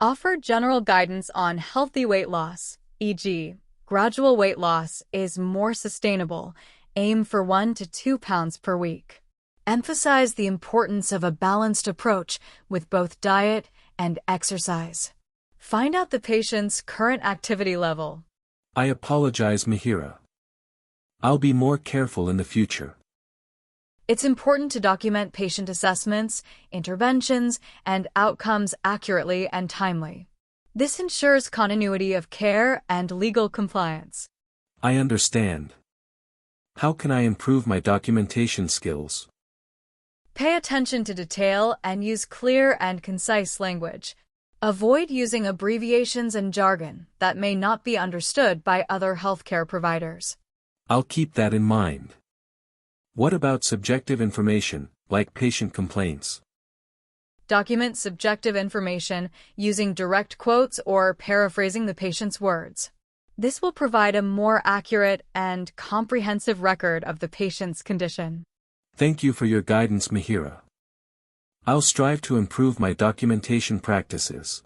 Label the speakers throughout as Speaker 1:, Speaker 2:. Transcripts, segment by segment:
Speaker 1: Offer general guidance on healthy weight loss, e.g., gradual weight loss is more sustainable. Aim for 1 to 2 pounds per week. Emphasize the importance of a balanced approach with both diet and exercise. Find out the patient's current activity level.
Speaker 2: I apologize, Mihira. I'll be more careful in the future.
Speaker 1: It's important to document patient assessments, interventions, and outcomes accurately and timely. This ensures continuity of care and legal compliance.
Speaker 2: I understand. How can I improve my documentation skills?
Speaker 1: Pay attention to detail and use clear and concise language. Avoid using abbreviations and jargon that may not be understood by other healthcare providers.
Speaker 2: I'll keep that in mind. What about subjective information, like patient complaints?
Speaker 1: Document subjective information using direct quotes or paraphrasing the patient's words. This will provide a more accurate and comprehensive record of the patient's condition.
Speaker 2: Thank you for your guidance, Mihira. I'll strive to improve my documentation practices.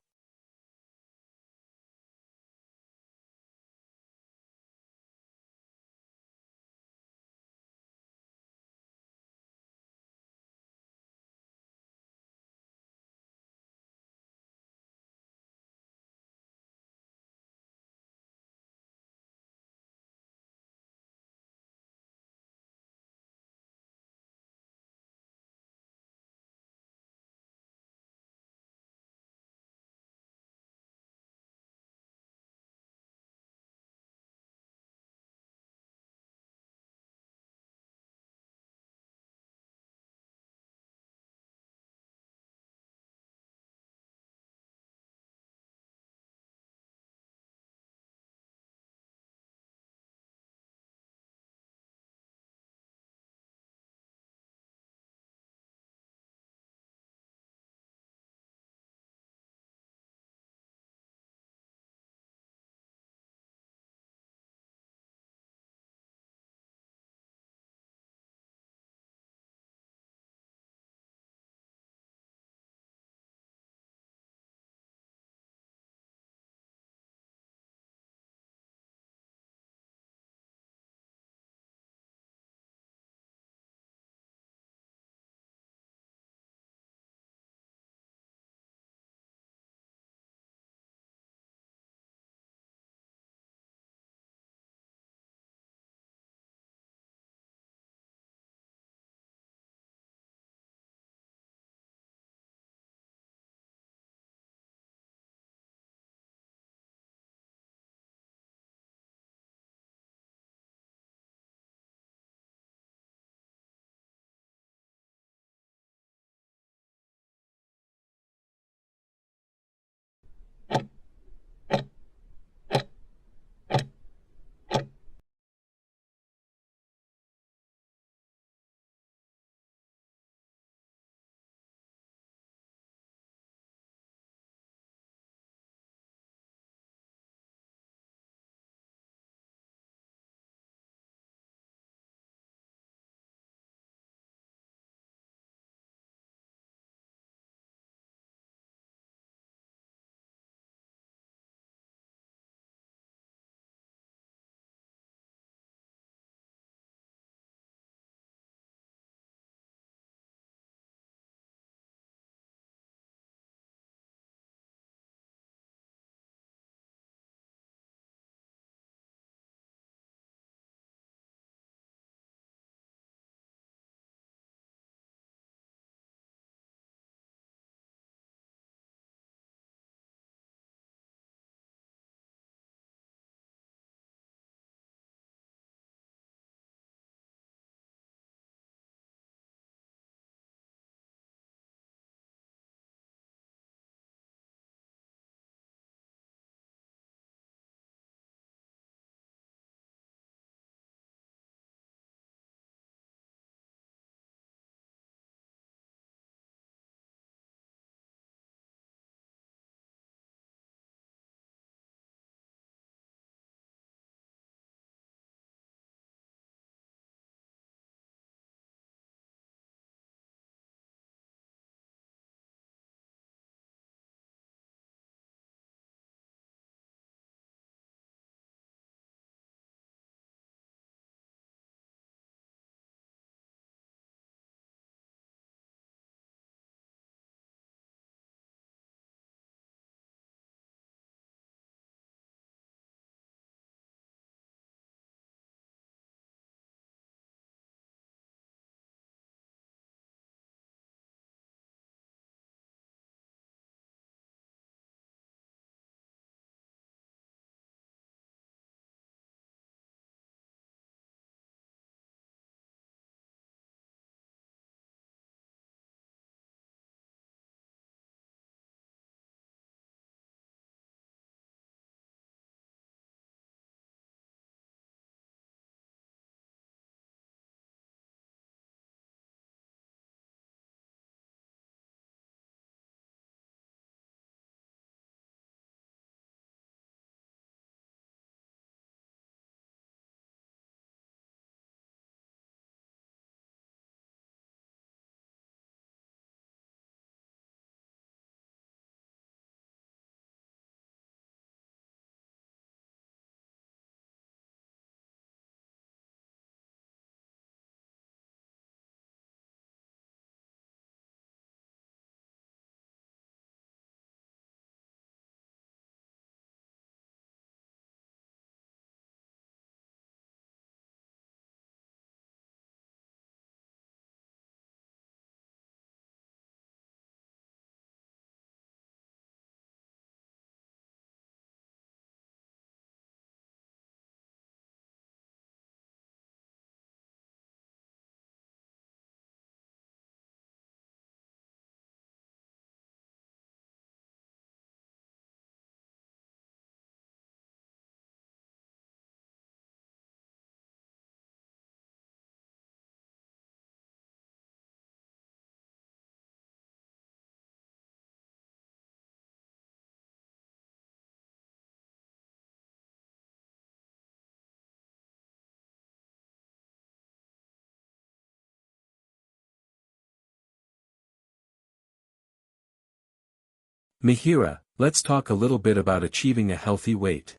Speaker 2: Mihira, let's talk a little bit about achieving a healthy weight.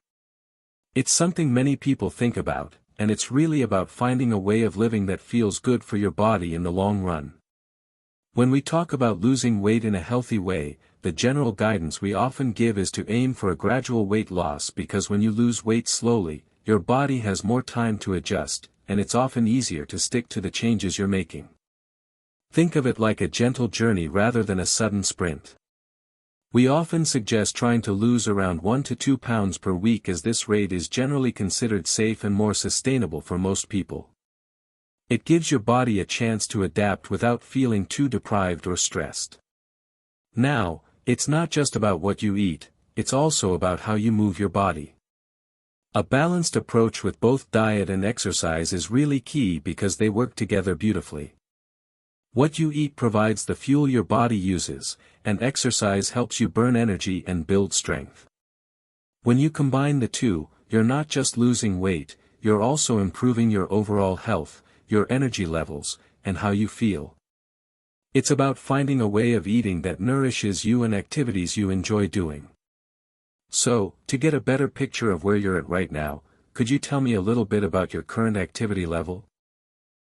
Speaker 2: It's something many people think about, and it's really about finding a way of living that feels good for your body in the long run. When we talk about losing weight in a healthy way, the general guidance we often give is to aim for a gradual weight loss because when you lose weight slowly, your body has more time to adjust, and it's often easier to stick to the changes you're making. Think of it like a gentle journey rather than a sudden sprint. We often suggest trying to lose around 1 to 2 pounds per week as this rate is generally considered safe and more sustainable for most people. It gives your body a chance to adapt without feeling too deprived or stressed. Now, it's not just about what you eat, it's also about how you move your body. A balanced approach with both diet and exercise is really key because they work together beautifully. What you eat provides the fuel your body uses, and exercise helps you burn energy and build strength. When you combine the two, you're not just losing weight, you're also improving your overall health, your energy levels, and how you feel. It's about finding a way of eating that nourishes you and activities you enjoy doing. So, to get a better picture of where you're at right now, could you tell me a little bit about your current activity level?